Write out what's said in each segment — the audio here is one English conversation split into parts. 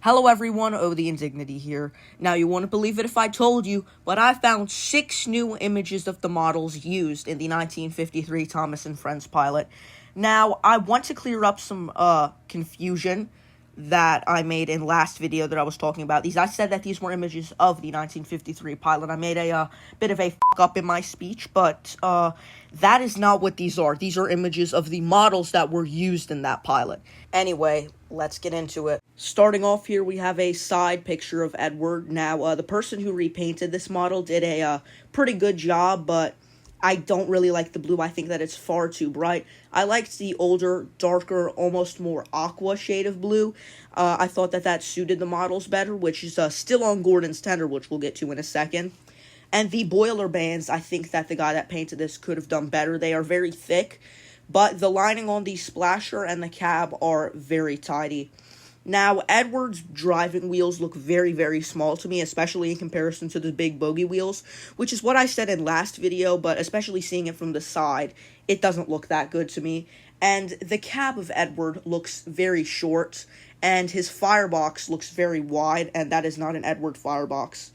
Hello everyone, the Indignity here. Now you wouldn't believe it if I told you, but I found 6 new images of the models used in the 1953 Thomas and Friends pilot. Now, I want to clear up some confusion that I made in last video that I was talking about these. I said that these were images of the 1953 pilot. I made a bit of a up in my speech, but that is not what these are. These are images of the models that were used in that pilot. Anyway, let's get into it. Starting off here, we have a side picture of Edward. Now, the person who repainted this model did a pretty good job, but I don't really like the blue. I think that it's far too bright. I liked the older, darker, almost more aqua shade of blue. I thought that suited the models better, which is still on Gordon's tender, which we'll get to in a second. And the boiler bands, I think that the guy that painted this could have done better. They are very thick, but the lining on the splasher and the cab are very tidy. Now, Edward's driving wheels look very, very small to me, especially in comparison to the big bogey wheels, which is what I said in last video, but especially seeing it from the side, it doesn't look that good to me. And the cab of Edward looks very short, and his firebox looks very wide, and that is not an Edward firebox.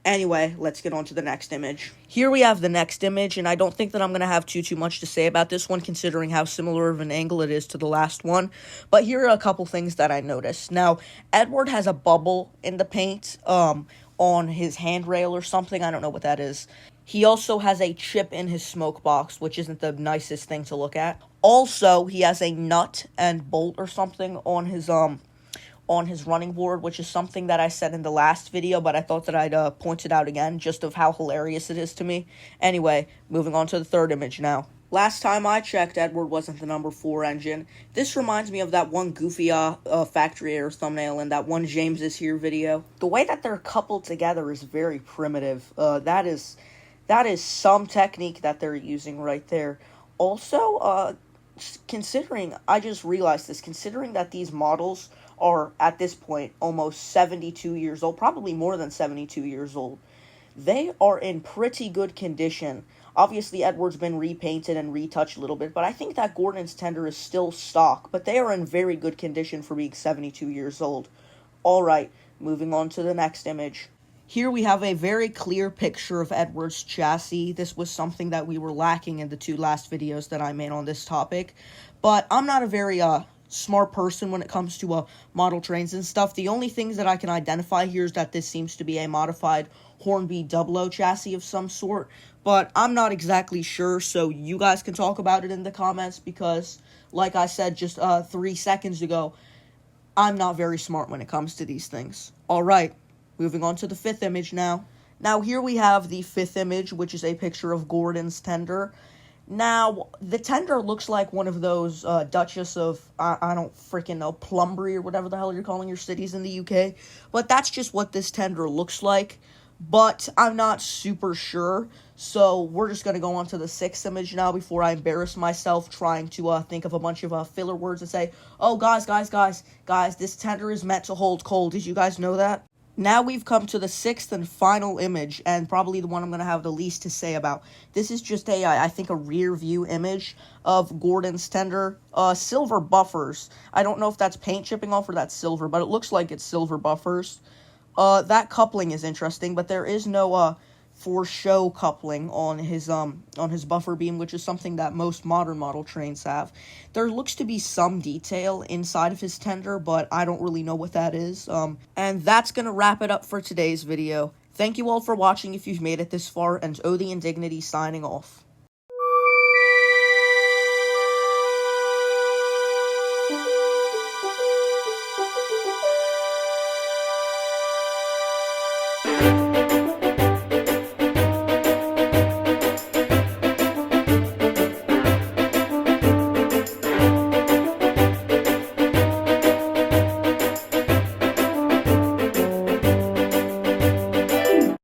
Anyway, let's get on to the next image. Here we have the next image, and I don't think that I'm going to have too much to say about this one, considering how similar of an angle it is to the last one. But here are a couple things that I noticed. Now, Edward has a bubble in the paint on his handrail or something. I don't know what that is. He also has a chip in his smoke box, which isn't the nicest thing to look at. Also, he has a nut and bolt or something on his running board, which is something that I said in the last video, but I thought that I'd point it out again, just of how hilarious it is to me. Anyway, moving on to the third image now. Last time I checked, Edward wasn't the number 4 engine. This reminds me of that one Goofy Factory Air thumbnail and that one James Is Here video. The way that they're coupled together is very primitive. That is some technique that they're using right there. Also, considering, I just realized this, considering that these models are, at this point, almost 72 years old, probably more than 72 years old, they are in pretty good condition. Obviously, Edward's been repainted and retouched a little bit, but I think that Gordon's tender is still stock, but they are in very good condition for being 72 years old. Alright, moving on to the next image. Here we have a very clear picture of Edward's chassis. This was something that we were lacking in the 2 last videos that I made on this topic, but I'm not a very, smart person when it comes to model trains and stuff. The only things that I can identify here is that this seems to be a modified Hornby 00 chassis of some sort, but I'm not exactly sure, so you guys can talk about it in the comments, because, like I said just 3 seconds ago, I'm not very smart when it comes to these things. Alright, moving on to the 5th image now. Now, here we have the 5th image, which is a picture of Gordon's tender. Now, the tender looks like one of those Duchess of, I don't freaking know, Plumbury or whatever the hell you're calling your cities in the UK. But that's just what this tender looks like. But I'm not super sure. So we're just going to go on to the 6th image now before I embarrass myself trying to think of a bunch of filler words and say, oh, guys, this tender is meant to hold coal. Did you guys know that? Now we've come to the 6th and final image, and probably the one I'm going to have the least to say about. This is just I think a rear view image of Gordon's tender. Silver buffers. I don't know if that's paint chipping off or that's silver, but it looks like it's silver buffers. That coupling is interesting, but there is no for show coupling on his buffer beam, which is something that most modern model trains have. There looks to be some detail inside of his tender, but I don't really know what that is. And that's gonna wrap it up for today's video. Thank you all for watching if you've made it this far, and the Indignity signing off.